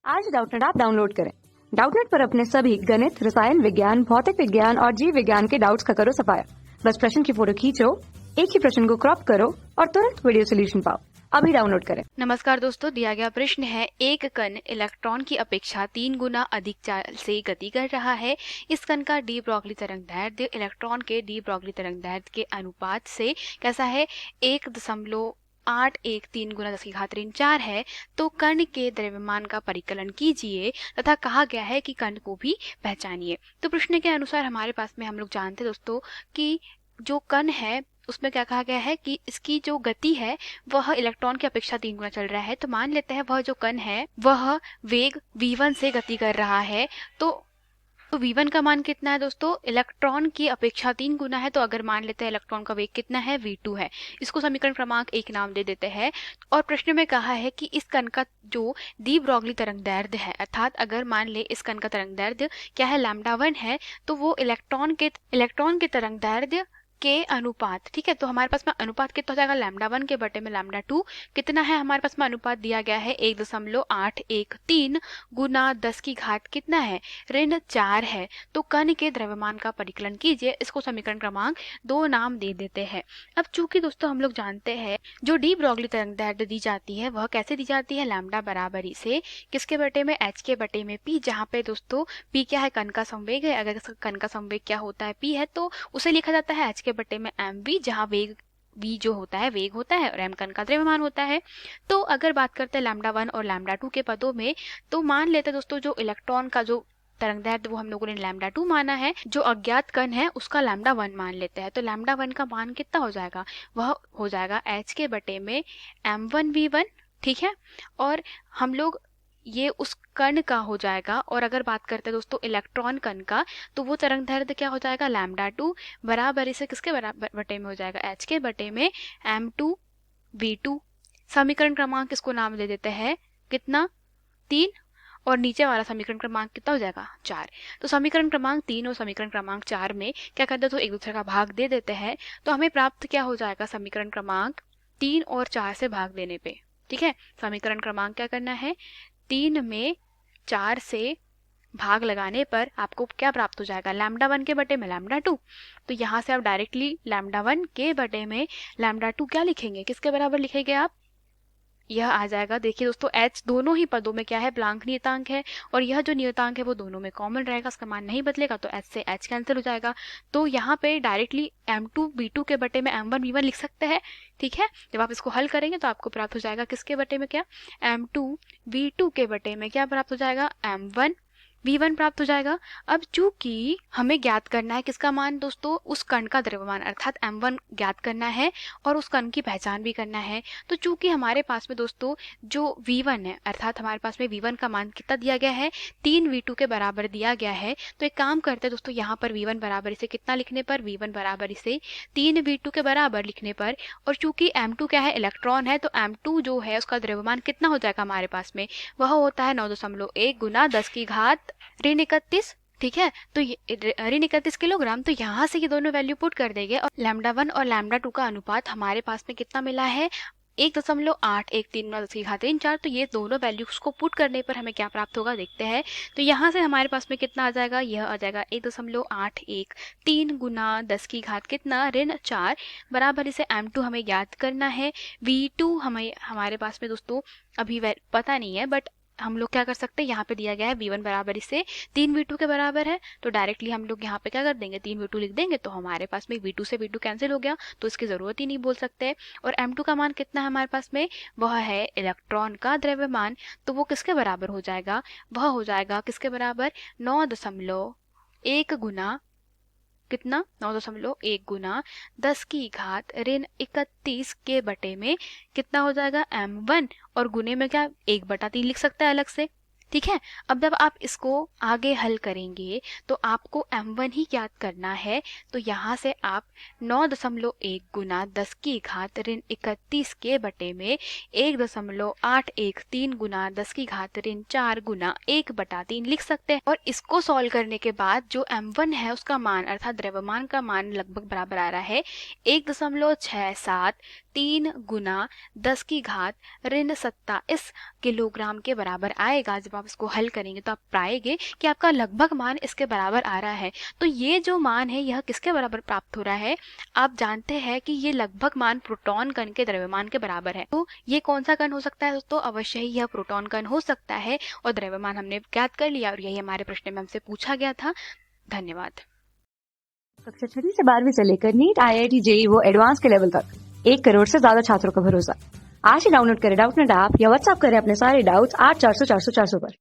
आज Doubtnut app download करें। Doubtnut पर अपने सभी गणित, रसायन विज्ञान, भौतिक विज्ञान और जीव विज्ञान के डाउट्स का करो सफाया। बस प्रश्न की फोटो खींचो, एक ही प्रश्न को क्रॉप करो और तुरंत वीडियो सोल्यूशन पाओ। अभी डाउनलोड करें। नमस्कार दोस्तों, दिया गया प्रश्न है, एक कण इलेक्ट्रॉन की अपेक्षा 3 गुना अधिक चाल से गति कर रहा है। इस कण का डी ब्रोगली तरंगदैर्ध्य इलेक्ट्रॉन के डी ब्रोगली तरंगदैर्ध्य के अनुपात से कैसा है? 1.813 गुना 10⁻⁴ है। तो कण के द्रव्यमान का परिकलन कीजिए तथा कहा गया है कि कण को भी पहचानिए। तो प्रश्न के अनुसार हमारे पास में हम लोग जानते हैं दोस्तों कि जो कण है उसमें क्या कहा गया है कि इसकी जो गति है वह इलेक्ट्रॉन की अपेक्षा 3 गुना चल रहा है। तो मान लेते हैं वह जो कण है वह वेग v1 से गति कर रहा है। तो v1 का मान कितना है दोस्तों? इलेक्ट्रॉन की अपेक्षा 3 गुना है। तो अगर मान लेते हैं इलेक्ट्रॉन का वेग कितना है? v2 है। इसको समीकरण क्रमांक 1 नाम दे देते हैं। और प्रश्न में कहा है कि इस कण का जो डी ब्रोगली तरंगदैर्ध्य है, अर्थात अगर मान ले इस कण का तरंगदैर्ध्य क्या है? λ1 है। तो वो इलेक्ट्रॉन के तरंगदैर्ध्य के अनुपात, ठीक है। तो हमारे पास में अनुपात कितना हो जाएगा? λ1 के बटे में λ2 कितना है? हमारे पास में अनुपात दिया गया है 1.813 गुना 10 की घात कितना है? ऋण 4 है। तो कण के द्रव्यमान का परिकलन कीजिए। इसको समीकरण क्रमांक 2 नाम दे देते हैं। अब चूंकि दोस्तों हम लोग जानते हैं जो डी ब्रोगली तरंगदैर्ध्य दी जाती है वह कैसे दी जाती है? लैम्डा बराबर से किसके बटे में? h के बटे में p, जहाँ पे दोस्तों p क्या है? कण का संवेग है। अगर कण का संवेग क्या होता है? p है, तो उसे लिखा जाता है h के बटे में mv, जहाँ वेग v जो होता है वेग होता है और m कण का द्रव्यमान होता है। तो अगर बात करते हैं λ1 और λ2 के पदों में, तो मान लेते हैं दोस्तों जो इलेक्ट्रॉन का जो तरंगदैर्ध्य वो हम लोगों ने λ2 माना है, जो अज्ञात कण है उसका λ1 मान लेते हैं। तो λ1 का मान कितना हो जाएगा? वह हो जाएगा h के बटे में m1v1, ठीक है। और हम लोग ये उस कण का हो जाएगा। और अगर बात करते हैं दोस्तों इलेक्ट्रॉन कण का, तो वो तरंगदैर्ध्य क्या हो जाएगा? λ2 बराबर इसे किसके बराबर बटे में हो जाएगा? h के बटे में m2v2। समीकरण क्रमांक इसको नाम दे देते हैं कितना? 3। और नीचे वाला समीकरण क्रमांक कितना हो जाएगा? 4। तो समीकरण क्रमांक 3 और समीकरण क्रमांक 4 में क्या करते हैं? तो एक दूसरे का भाग दे देते हैं। तो हमें प्राप्त क्या हो जाएगा? समीकरण क्रमांक 3 और 4 से भाग देने पे, ठीक है। समीकरण क्रमांक क्या करना है? 3 में 4 से भाग लगाने पर आपको क्या प्राप्त हो जाएगा? λ1 के बटे में λ2। तो यहाँ से आप डायरेक्टली λ1 के बटे में λ2 क्या लिखेंगे? किसके बराबर लिखेंगे आप? यह आ जाएगा। देखिए दोस्तों h दोनों ही पदों में क्या है? प्लांक नियतांक है। और यह जो नियतांक है वो दोनों में कॉमन रहेगा, इसका मान नहीं बदलेगा। तो h से h कैंसिल हो जाएगा। तो यहाँ पे डायरेक्टली m2v2 के बटे में m1v1 लिख सकते हैं, ठीक है। जब आप इसको हल करेंगे तो आपको प्राप्त हो जाएगा किसके बटे में? क्या? m2v2 के बटे में क्या प्राप्त हो जाएगा? m1v1 प्राप्त हो जाएगा। अब चूंकि हमें ज्ञात करना है किसका मान दोस्तों? उस कण का द्रव्यमान, अर्थात m1 ज्ञात करना है और उस कण की पहचान भी करना है। तो चूंकि हमारे पास में दोस्तों जो v1 है, अर्थात हमारे पास में v1 का मान कितना दिया गया है? 3v2 के बराबर दिया गया है। तो एक काम करते हैं दोस्तों, यहाँ पर v1 बराबर इसे कितना लिखने पर? v1 बराबर इसे 3v2 के बराबर लिखने पर। और चूंकि m2 क्या है? इलेक्ट्रॉन है। तो m2 जो है उसका द्रव्यमान कितना हो जाएगा हमारे पास में? वह होता है 9.1 गुना 10 की घात ऋण 31, ठीक है। तो ऋण 31 किलोग्राम। तो यहाँ से ये दोनों वैल्यू पुट कर देंगे और λ1 और λ2 का अनुपात हमारे पास में कितना मिला है? 1.813 गुना 10 की घात ऋण 4। तो ये दोनों वैल्यूज को पुट करने पर हमें क्या प्राप्त होगा देखते हैं। तो यहाँ से हमारे पास में कितना आ जाएगा? यह आ जाएगा 1.813 गुना 10 की घात कितना? ऋण 4 बराबर इसे m2 हमें याद करना है। v2 हमें हमारे पास में दोस्तों अभी पता नहीं है, बट हम लोग क्या कर सकते हैं? यहाँ पे दिया गया है v1 बराबर इसे 3v2 के बराबर है। तो डायरेक्टली हम लोग यहाँ पे क्या कर देंगे? 3v2 लिख देंगे। तो हमारे पास में v2 से v2 कैंसिल हो गया, तो इसकी जरूरत ही नहीं बोल सकते। और m2 का मान कितना है हमारे पास में? वह है इलेक्ट्रॉन का द्रव्यमान। तो वो किसके बराबर हो जाएगा? वह हो जाएगा किसके बराबर? 9.1 गुना कितना? 9.1 गुना 10 की घात ऋण 31 के बटे में कितना हो जाएगा? m1। और गुने में क्या? 1/3 लिख सकता है अलग से, ठीक है। अब जब आप इसको आगे हल करेंगे तो आपको m1 ही याद करना है। तो यहाँ से आप 9.1 गुना 10 की घात ऋण 31 के बटे में 1.813 गुना 10 की घात ऋण 4 गुना 1/3 लिख सकते हैं। और इसको सॉल्व करने के बाद जो m1 है उसका मान, अर्थात द्रव्यमान का मान लगभग बराबर आ रहा है 1.673 गुना 10 की घात ऋण 27 किलोग्राम के बराबर आएगा। जब आप इसको हल करेंगे तो आप पाएंगे कि आपका लगभग मान इसके बराबर आ रहा है। तो ये जो मान है यह किसके बराबर प्राप्त हो रहा है? आप जानते हैं कि ये लगभग मान प्रोटॉन कण के द्रव्यमान के बराबर है। तो ये कौन सा कण हो सकता है दोस्तों? अवश्य ही यह प्रोटॉन कण हो सकता है और द्रव्यमान हमने ज्ञात कर लिया और यही हमारे प्रश्न में हमसे पूछा गया था। धन्यवाद। कक्षा 6वीं से 12वीं से लेकर नीट, IIT, JEE वो एडवांस के लेवल तक 1 करोड़ से ज्यादा छात्रों का भरोसा। आज ही डाउनलोड करें डाउटनेट ऐप या व्हाट्सएप करें अपने सारे डाउट्स 8400 400 400 पर।